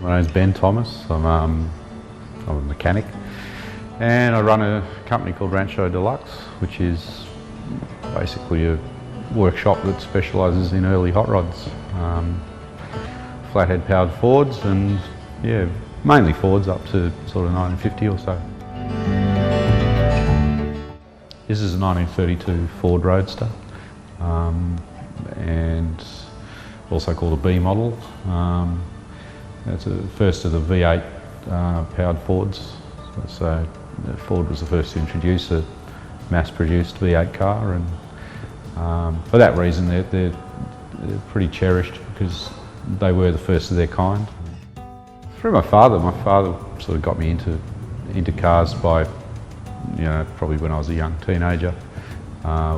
My name's Ben Thomas. I'm a mechanic, and I run a company called Rancho Deluxe, which is basically a workshop that specialises in early hot rods, flathead powered Fords, and yeah, mainly Fords up to sort of 1950 or so. This is a 1932 Ford Roadster, and also called a B model. It's the first of the V8 powered Fords. So Ford was the first to introduce a mass-produced V8 car, and for that reason they're pretty cherished, because they were the first of their kind. Through my father sort of got me into cars by, you know, probably when I was a young teenager.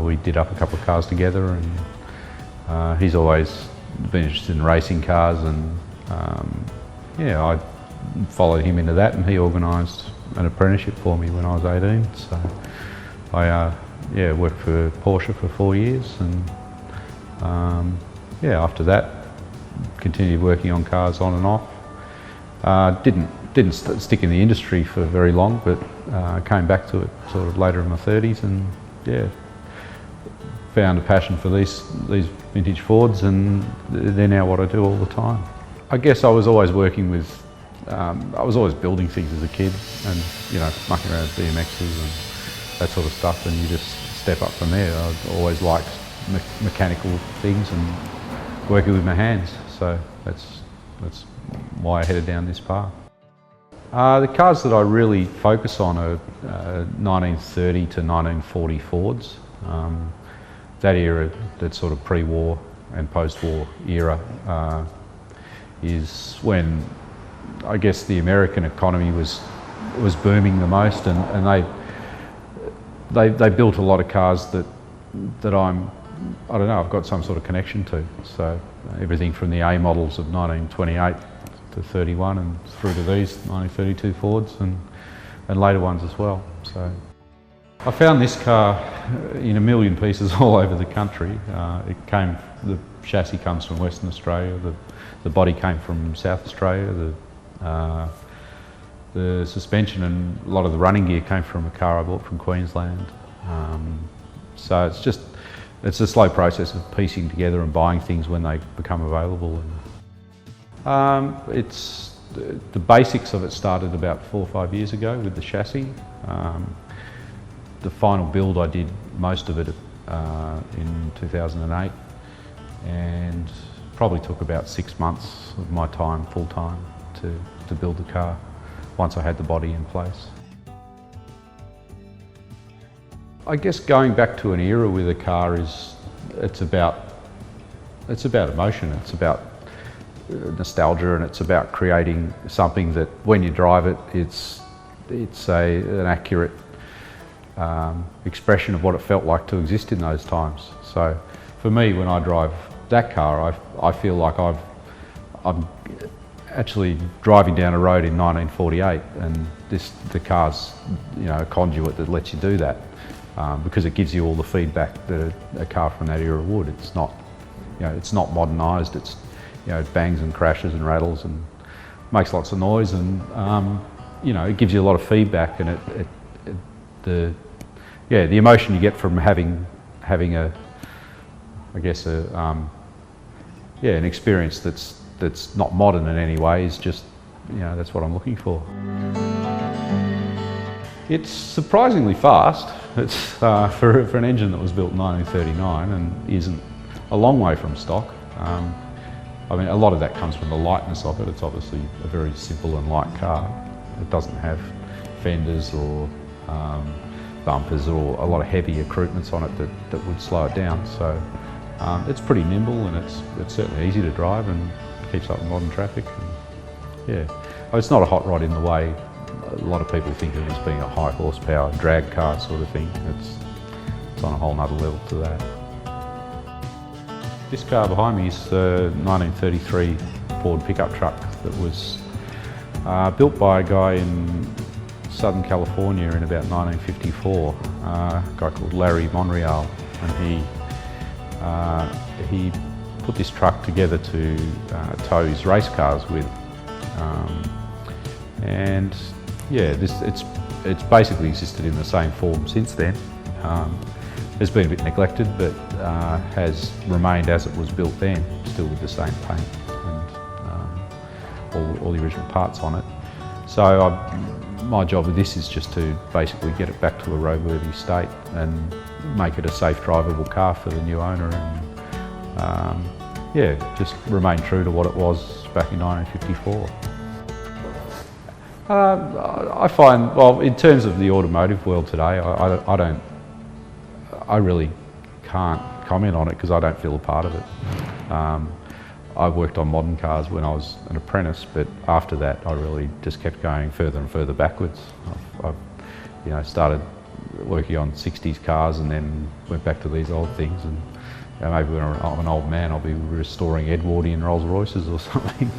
We did up a couple of cars together, and he's always been interested in racing cars, and yeah, I followed him into that, and he organised an apprenticeship for me when I was 18. So I yeah, worked for Porsche for 4 years, and yeah, after that continued working on cars on and off. Didn't stick in the industry for very long, but came back to it sort of later in my 30s, and yeah, found a passion for these vintage Fords, and they're now what I do all the time. I guess I was always working with, I was always building things as a kid, and you know, mucking around with BMXs and that sort of stuff, and you just step up from there. I always liked mechanical things and working with my hands, so that's why I headed down this path. The cars that I really focus on are 1930 to 1940 Fords. That era, that sort of pre-war and post-war era, is when I guess the American economy was booming the most, and they built a lot of cars that I don't know, I've got some sort of connection to. So everything from the A models of 1928 to 31 and through to these 1932 Fords, and later ones as well. So I found this car in a million pieces all over the country. The chassis comes from Western Australia, the body came from South Australia, the suspension and a lot of the running gear came from a car I bought from Queensland. So it's a slow process of piecing together and buying things when they become available. The basics of it started about 4 or 5 years ago with the chassis. The final build, I did most of it in 2008, and probably took about 6 months of my time, full time, to build the car once I had the body in place. I guess going back to an era with a car it's about emotion, it's about nostalgia, and it's about creating something that when you drive it, it's an accurate expression of what it felt like to exist in those times. So for me, when I drive that car, I feel like I'm actually driving down a road in 1948, and the car's, you know, a conduit that lets you do that, because it gives you all the feedback that a car from that era would. It's not, you know, it's not modernised. It's, you know, it bangs and crashes and rattles and makes lots of noise, and you know, it gives you a lot of feedback, and the emotion you get from having a, I guess an experience that's not modern in any way is just, you know, that's what I'm looking for. It's surprisingly fast. It's for an engine that was built in 1939 and isn't a long way from stock. I mean, a lot of that comes from the lightness of it. It's obviously a very simple and light car. It doesn't have fenders or bumpers or a lot of heavy accoutrements on it that would slow it down. So it's pretty nimble, and it's certainly easy to drive and keeps up with modern traffic. And, yeah, it's not a hot rod in the way a lot of people think of it as being a high horsepower drag car sort of thing. It's on a whole nother level to that. This car behind me is a 1933 Ford pickup truck that was built by a guy in Southern California in about 1954, a guy called Larry Monreal, and he put this truck together to tow his race cars with, and yeah, it's basically existed in the same form since then. It's been a bit neglected, but has remained as it was built then, still with the same paint and all the original parts on it. So my job with this is just to basically get it back to a roadworthy state and make it a safe drivable car for the new owner, and yeah, just remain true to what it was back in 1954. I find, well, in terms of the automotive world today, I really can't comment on it because I don't feel a part of it. I worked on modern cars when I was an apprentice, but after that I really just kept going further and further backwards. I've started working on 60s cars and then went back to these old things, and maybe when I'm an old man I'll be restoring Edwardian Rolls Royces or something.